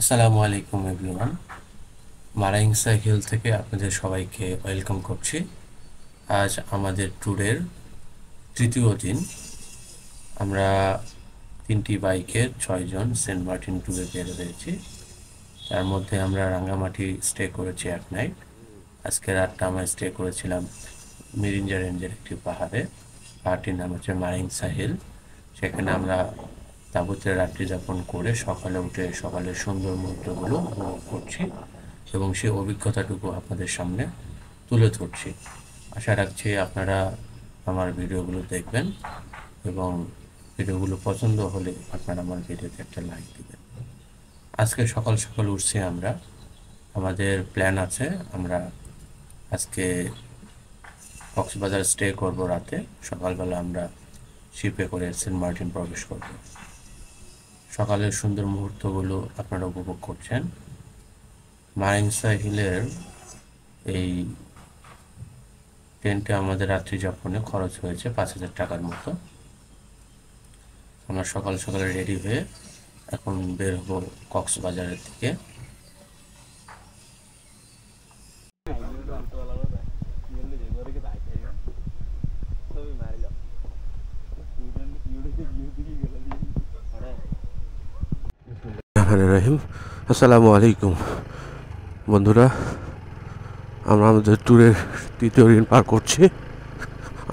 আসসালামু আলাইকুম everyone. Maraingsa hill থেকে আপনাদের সবাইকে ওয়েলকাম করছি। আজ আমাদের ট্যুরের তৃতীয় দিন। আমরা 3টি বাইকের 6 জন সেন্ট মার্টিন ট্যুরে বের হয়েছি। তার মধ্যে আমরা রাঙ্গামাটি স্টে করেছি এক নাইট। আজকে রাতটা আমরা স্টে করেছিলাম মিরিঞ্জা রেঞ্জের একটি পাহাড়ে। পাহাড়টির নাম হচ্ছে মারাইংসা হিল। সেখানে আমরা তাঁবুতে রাত্রি যাপন করে সকালে উঠে সকালের সুন্দর মুহূর্তগুলো উপভোগ করছি এবং সেই অভিজ্ঞতাটুকু আপনাদের সামনে তুলে ধরছি। আশা রাখছি আপনারা আমার ভিডিওগুলো দেখবেন এবং ভিডিওগুলো পছন্দ হলে আপনারা আমার ভিডিওতে একটা লাইক দিবেন। আজকে সকাল সকাল উঠছি আমরা। আমাদের প্ল্যান আছে, আমরা আজকে কক্সবাজার স্টে করব রাতে। সকালবেলা আমরা শিপে করে সেন্ট মার্টিন প্রবেশ করব। সকালের সুন্দর মুহূর্তগুলো আপনারা উপভোগ করছেন। মারাইংসা হিলের এই টেন্টে আমাদের রাত্রি যাপনে খরচ হয়েছে 5,000 টাকার মতো। আমরা সকাল সকালে রেডি হয়ে এখন বের হব কক্সবাজারের দিকে। রহিম, আসসালামু আলাইকুম বন্ধুরা। আমরা আমাদের ট্যুরের তৃতীয় দিন পার করছি।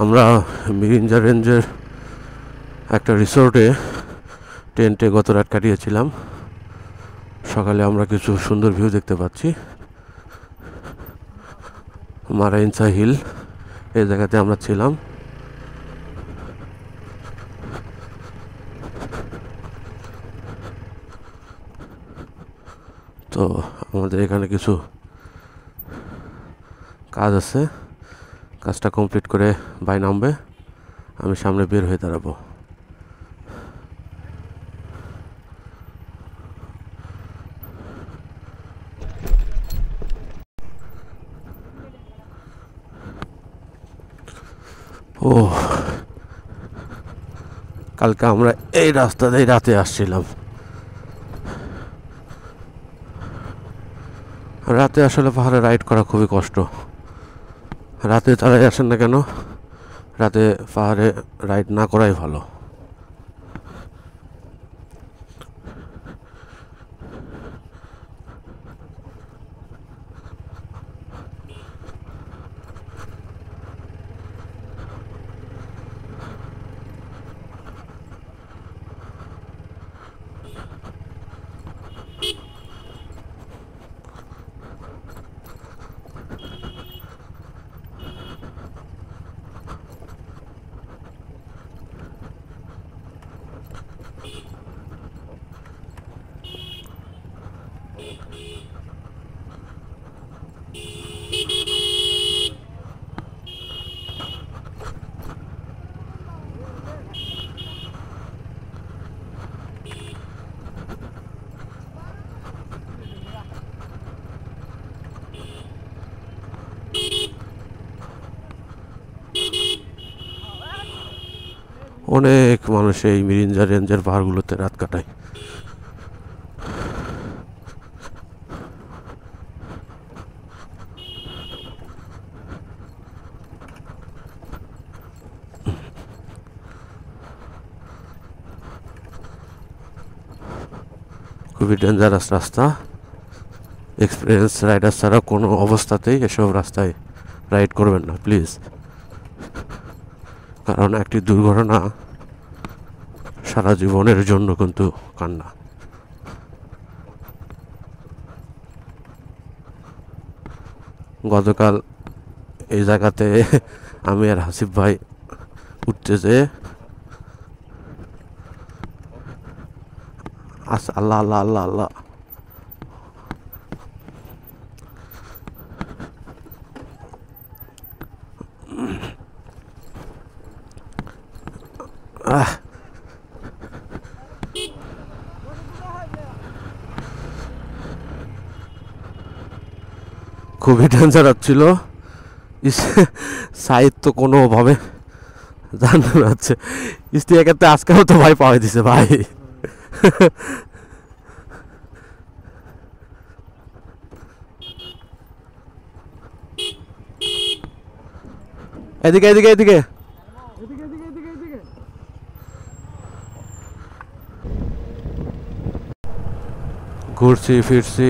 আমরা মিরিঞ্জা রেঞ্জের একটা রিসোর্টে টেন্টে গত রাত কাটিয়েছিলাম। সকালে আমরা কিছু সুন্দর ভিউ দেখতে পাচ্ছি। মারাইংসা হিল এই জায়গাতে আমরা ছিলাম। তো আমাদের এখানে কিছু কাজ আছে, কাজটা কমপ্লিট করে ভাই নামবে, আমি সামনে বের হয়ে দাঁড়াবো। ও, কালকে আমরা এই রাস্তা দিয়ে রাতে আসছিলাম। রাতে আসলে পাহাড়ে রাইড করা খুবই কষ্ট। রাতে তারাই আসেন না কেন, রাতে পাহাড়ে রাইড না করাই ভালো। অনেক মানুষ এই মিরিঞ্জা রেঞ্জের পাহাড়গুলোতে রাত কাটায়। খুবই ডেঞ্জারাস রাস্তা। এক্সপিরিয়েন্স রাইডার ছাড়া কোনো অবস্থাতেই এসব রাস্তায় রাইড করবেন না প্লিজ, কারণ একটি দুর্ঘটনা সারা জীবনের জন্য কিন্তু কান্না। গতকাল এই জায়গাতে আমি আর হাসিফ ভাই উঠতে যেয়ে আল্লাহ আল্লাহ আল্লাহ আল্লাহ, খুবই ডেঞ্জারাস ছিল। সাইড তো কোনোভাবে জানতে পারছে স্ত্রী একাতে আজকেও তো ভাই পাওয়াই দিছে ভাই। এদিকে এদিকে এদিকে ঘুরছি ফিরছি।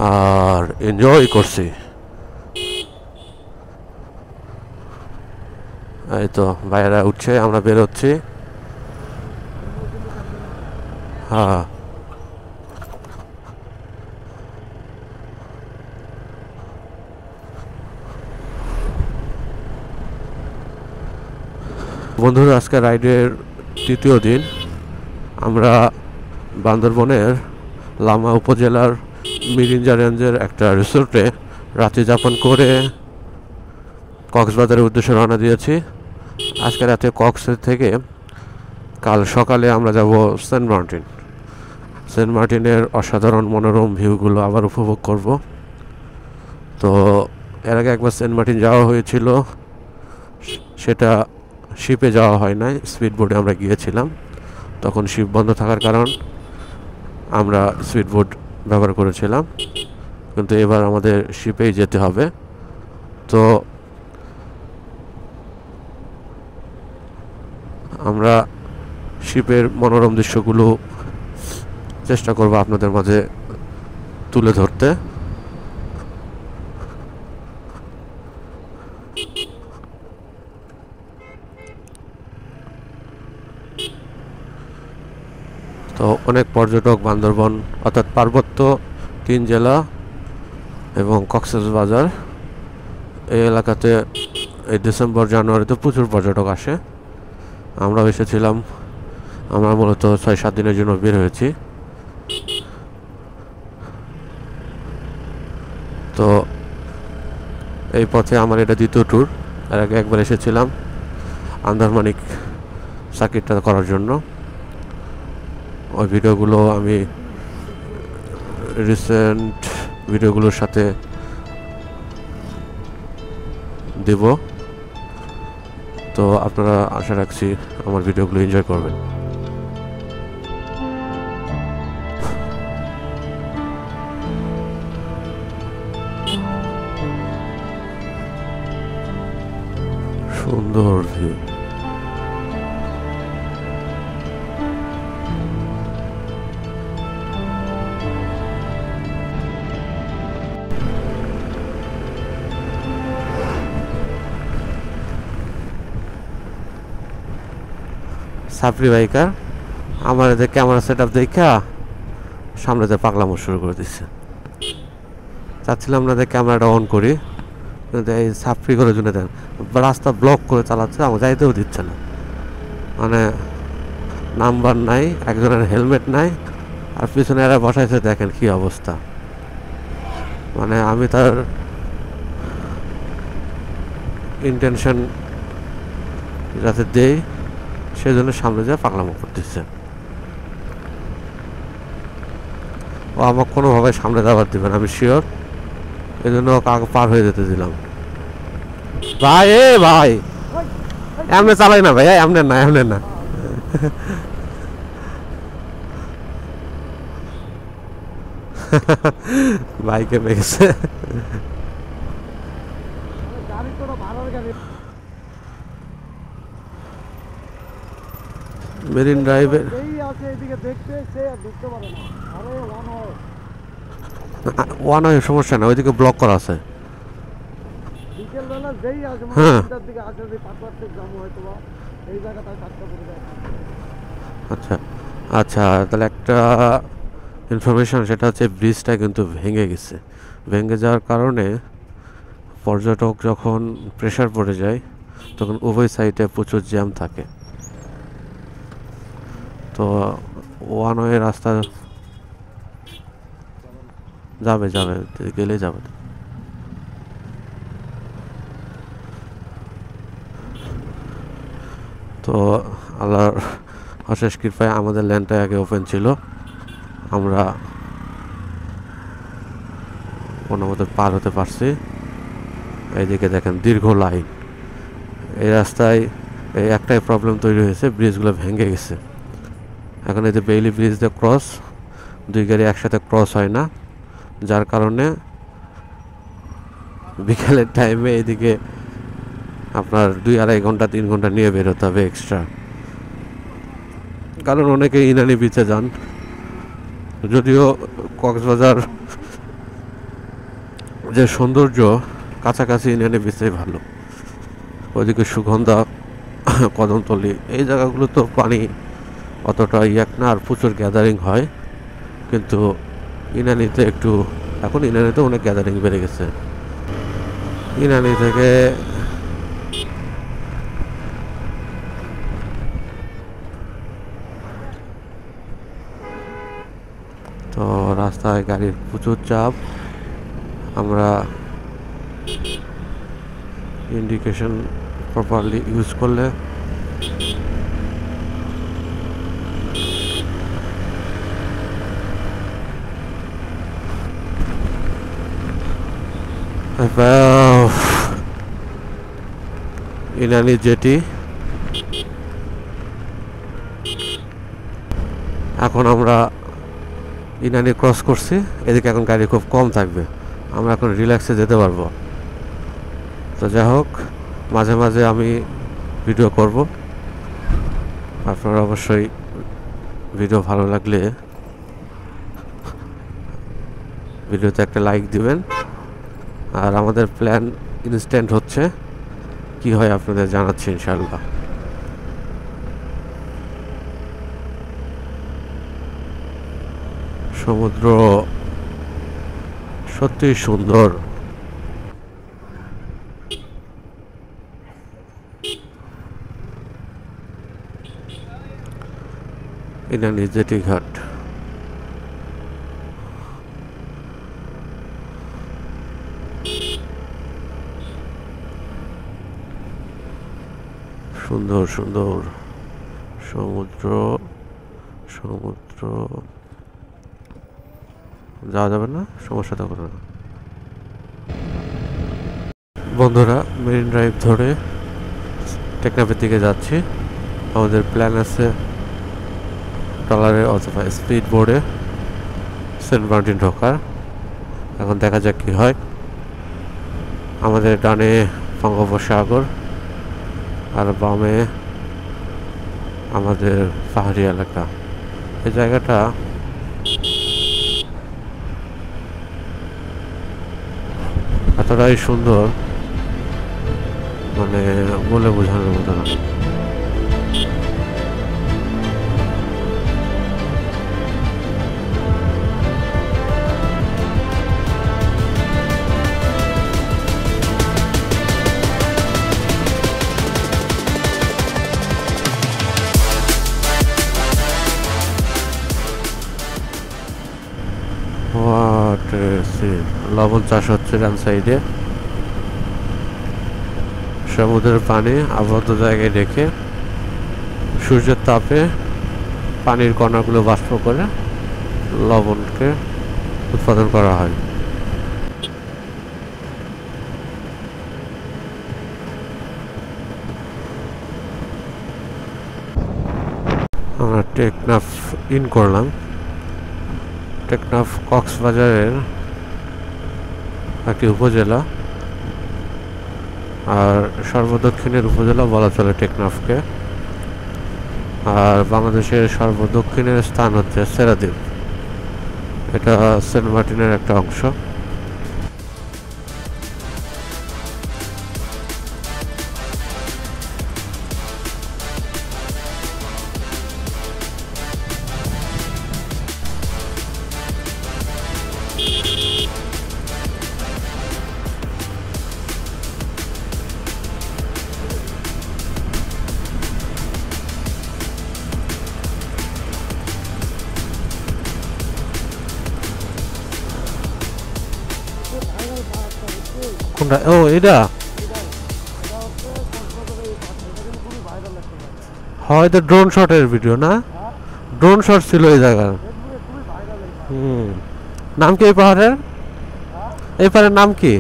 আর এনজয় করছি। এই তো বাইরে উঠছে, আমরা বেরোচ্ছি। হ্যাঁ বন্ধুরা, আজকে রাইডের তৃতীয় দিন। আমরা বান্দরবনের লামা উপজেলার মিরিঞ্জা রেঞ্জের একটা রিসোর্টে রাত্রি যাপন করে কক্সবাজারের উদ্দেশ্যে রওনা দিয়েছি। আজকে রাতে কক্সের থেকে কাল সকালে আমরা যাব সেন্ট মার্টিন। সেন্ট মার্টিনের অসাধারণ মনোরম ভিউগুলো আবার উপভোগ করব। তো এর আগে একবার সেন্ট মার্টিন যাওয়া হয়েছিল, সেটা শিপে যাওয়া হয় নাই, স্পিড বোটে আমরা গিয়েছিলাম। তখন শিপ বন্ধ থাকার কারণ আমরা স্পিড বোট ব্যবহার করেছিলাম, কিন্তু এবার আমাদের শিপেই যেতে হবে। তো আমরা শিপের মনোরম দৃশ্যগুলো চেষ্টা করব আপনাদের মাঝে তুলে ধরতে। তো অনেক পর্যটক বান্দরবন অর্থাৎ পার্বত্য 3 জেলা এবং কক্সবাজার এই এলাকাতে এই ডিসেম্বর জানুয়ারিতে প্রচুর পর্যটক আসে। আমরাও এসেছিলাম। আমরা মূলত 6-7 দিনের জন্য বের হয়েছি। তো এই পথে আমার এটা দ্বিতীয় ট্যুর। এর আগে একবার এসেছিলাম আন্দারমানিক সার্কিটটা করার জন্য। ওই ভিডিওগুলো আমি রিসেন্ট ভিডিওগুলোর সাথে দেব। তো আপনারা আশা রাখছি আমার ভিডিওগুলো এনজয় করবেন। সুন্দর ভিউ। সাপরি বাইকার আমার এদের ক্যামেরা সেট আপ দেখা সামনেতে পাগলামো শুরু করে দিচ্ছে। চাচ্ছিলাম না যে ক্যামেরাটা অন করি, কিন্তু এই সাপরি করার জন্য দেন রাস্তা ব্লক করে চালাচ্ছে, আমার যাইতেও দিচ্ছে না। মানে নাম্বার নাই, একজনের হেলমেট নাই, আর পিছনে এরা বসাইছে, দেখেন কি অবস্থা। মানে আমি তার ইন্টেনশন যাতে দেই সেই জন্য সামনে যা পাগলামো করতেছে। ও আমাকে কোনোভাবে সামনে যাওয়ার দিবেন আমি শিওর, এই জন্য কাকে পার হয়ে যেতে দিলাম। ভাই ভাই এমনি চালাই না ভাই, এমনি না এমনি না। বাইকে পেয়েছে মেরিন ড্রাইভের ওয়ান ওয়ে সমস্যা না, ওইদিকে ব্লক করা আছে। হ্যাঁ আচ্ছা আচ্ছা, তাহলে একটা ইনফরমেশন, সেটা হচ্ছে ব্রিজটা কিন্তু ভেঙে গেছে। ভেঙে যাওয়ার কারণে পর্যটক যখন প্রেশার পড়ে যায় তখন উভয় সাইডে প্রচুর জ্যাম থাকে। তো ওয়ান ওয়ে রাস্তা যাবে যাবে গেলে যাবে। তো আল্লাহর অশেষ কৃপায় আমাদের ল্যান্ডটা আগে ওপেন ছিল, আমরা কোনো মতো পার হতে পারছি। এইদিকে দেখেন দীর্ঘ লাইন। এই রাস্তায় এই একটাই প্রবলেম তৈরি হয়েছে, ব্রিজগুলো ভেঙে গেছে। এখন এই যে বেইলি ব্রিজ দিয়ে ক্রস, দুই গাড়ি একসাথে ক্রস হয় না, যার কারণে বিকেলের টাইমে এদিকে আপনার 2-2.5 ঘন্টা 3 ঘন্টা নিয়ে বেরোতে হবে এক্সট্রা, কারণ অনেকে ইনানি বিচে যান। যদিও কক্সবাজার যে সৌন্দর্য, কাছাকাছি ইনানি বিচে ভালো। ওইদিকে সুগন্ধা, কদমতলি, এই জায়গাগুলো তো পানি অতটা ইয়াক না, আর প্রচুর গ্যাদারিং হয়। কিন্তু ইনানিতে একটু, এখন ইনানিতে অনেক গ্যাদারিং বেড়ে গেছে। ইনানি থেকে তো রাস্তায় গাড়ির প্রচুর চাপ। আমরা ইন্ডিকেশন প্রপারলি ইউজ করলে ইনানি জেটি। এখন আমরা ইনানি ক্রস করছি, এদিকে এখন গাড়ি খুব কম থাকবে, আমরা এখন রিল্যাক্সে যেতে পারবো। তো যাই হোক, মাঝে মাঝে আমি ভিডিও করব, আপনারা অবশ্যই ভিডিও ভালো লাগলে ভিডিওতে একটা লাইক দিবেন। আর আমাদের প্ল্যান ইনস্ট্যান্ট হচ্ছে, কি হয় আপনাদের জানাচ্ছি ইনশাআল্লাহ। সমুদ্র সত্যি সুন্দর। ইনানি জেটি ঘাট, সুন্দর সুন্দর সমুদ্র। সমুদ্র যাওয়া যাবে না, সমস্যা তো করে না। বন্ধুরা, মেরিন ড্রাইভ ধরে টেকনাফের দিকে যাচ্ছি। আমাদের প্ল্যান আছে ট্রলারে অথবা স্পিড বোর্ডে সেন্ট মার্টিন ঢোকার। এখন দেখা যাক কি হয়। আমাদের ডানে বঙ্গোপসাগর আর বামে আমাদের পাহাড়ি এলাকা। এই জায়গাটা এতটাই সুন্দর, মানে বলে বোঝানোর মতো না। লবণ চাষ হচ্ছে ডান সাইডে। সমুদ্রের পানি আবদ্ধ জায়গায় রেখে সূর্যের তাপে পানির কণাগুলো বাষ্প করে লবণকে উৎপাদন করা হয়। আমরা টেকনাফ ইন করলাম। টেকনাফ কক্সবাজারের একটি উপজেলা, আর সর্বদক্ষিণের উপজেলা বলা চলে টেকনাফকে। আর বাংলাদেশের সর্বদক্ষিণের স্থান হচ্ছে সেরাদ্বীপ, এটা সেন্ট মার্টিনের একটা অংশ। কোনটা? ও এটা হয়তো ড্রোন শটের ভিডিও না, ড্রোন শট ছিল এই জায়গার। নাম কি এই পাহাড়ের? এই পাহাড়ের নাম কি?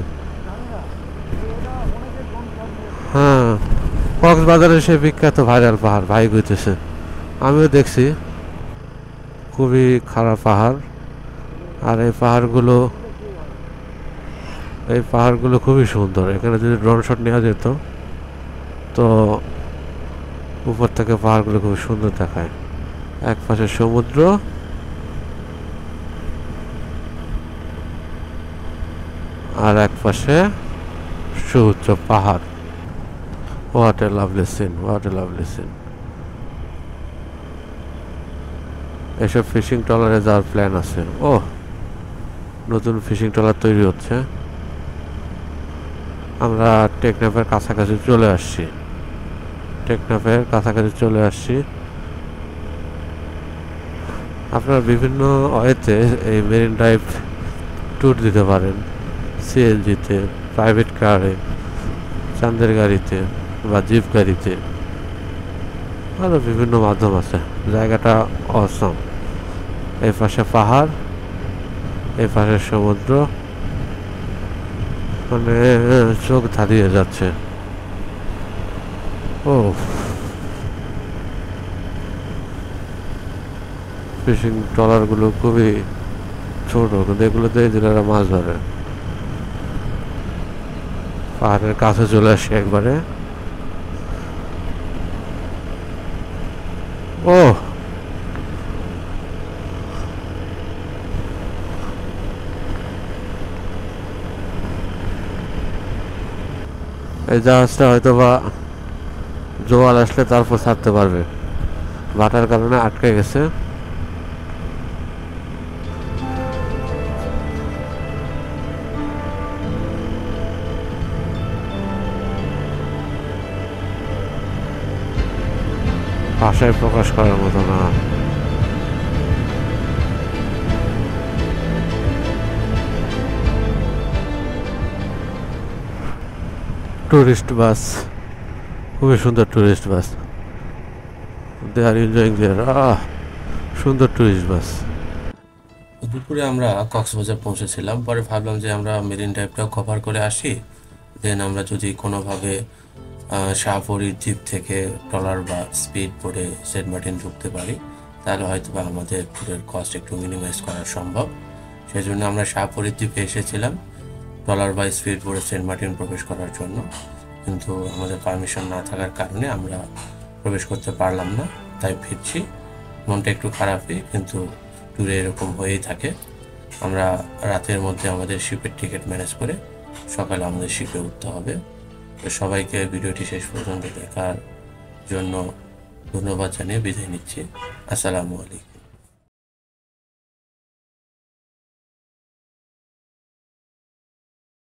হ্যাঁ, কক্সবাজারের সে বিখ্যাত ভাইরাল পাহাড় ভাই কইতেছে, আমিও দেখছি। খুবই খারাপ পাহাড়। আর এই পাহাড়গুলো খুবই সুন্দর। এখানে যদি ড্রোন শট নেওয়া যেত তো উপর থেকে পাহাড়গুলো খুব সুন্দর দেখায়। এক পাশে সমুদ্র, আর এক পাশে সুউচ্চ পাহাড়। What a lovely scene, what a lovely scene. এসব ফিশিং ট্রলারে যাওয়ার প্ল্যান আছে। ও, নতুন ফিশিং ট্রলার তৈরি হচ্ছে। আমরা টেকনাফের কাছাকাছি চলে আসছি। আপনারা বিভিন্ন ওয়েতে এই মেরিন ড্রাইভ ট্যুর দিতে পারেন। সিএনজিতে, প্রাইভেট কারে, চাঁদের গাড়িতে বা জিপ গাড়িতে, আরও বিভিন্ন মাধ্যম আছে। জায়গাটা অসম। এই পাশে পাহাড়, এই পাশে সমুদ্র, মানে চোখ ধাঁধিয়ে যাচ্ছে। ও, ফিশিং ট্রলারগুলো খুবই ছোট, কিন্তু এগুলোতে জেলেরা মাছ ধরে। পাহাড়ের কাছে চলে আসি একবারে। ও, এই জাহাজটা হয়তো বা জোয়ার আসলে তারপর ছাড়তে পারবে, ভাটার কারণে আটকে গেছে। ভাষায় প্রকাশ করার মতো না। টুরিস্ট বাস, খুবই সুন্দর tourist bus. They are enjoying দেয়ার। সুন্দর টুরিস্ট বাস। দুপুরে আমরা কক্সবাজার পৌঁছেছিলাম। পরে ভাবলাম যে আমরা মেরিন ড্রাইভটাও কভার করে আসি, দেন আমরা যদি কোনোভাবে শাহপরীর দ্বীপ থেকে ট্রলার বা স্পিড বোটে সেন্ট মার্টিন ঢুকতে পারি, তাহলে হয়তো বা আমাদের ট্যুরের কস্ট একটু মিনিমাইজ করা সম্ভব। সেই জন্য আমরা শাহপরীর দ্বীপে এসেছিলাম ট্রলার বা স্পিড বোটে সেন্ট মার্টিন প্রবেশ করার জন্য, কিন্তু আমাদের পারমিশন না থাকার কারণে আমরা প্রবেশ করতে পারলাম না, তাই ফিরছি। মনটা একটু খারাপই, কিন্তু ট্যুরে এরকম হয়েই থাকে। আমরা রাতের মধ্যে আমাদের শিপের টিকিট ম্যানেজ করে সকালে আমাদের শিপে উঠতে হবে। তো সবাইকে ভিডিওটি শেষ পর্যন্ত দেখার জন্য ধন্যবাদ জানিয়ে বিদায় নিচ্ছি। আসসালামু আলাইকুম।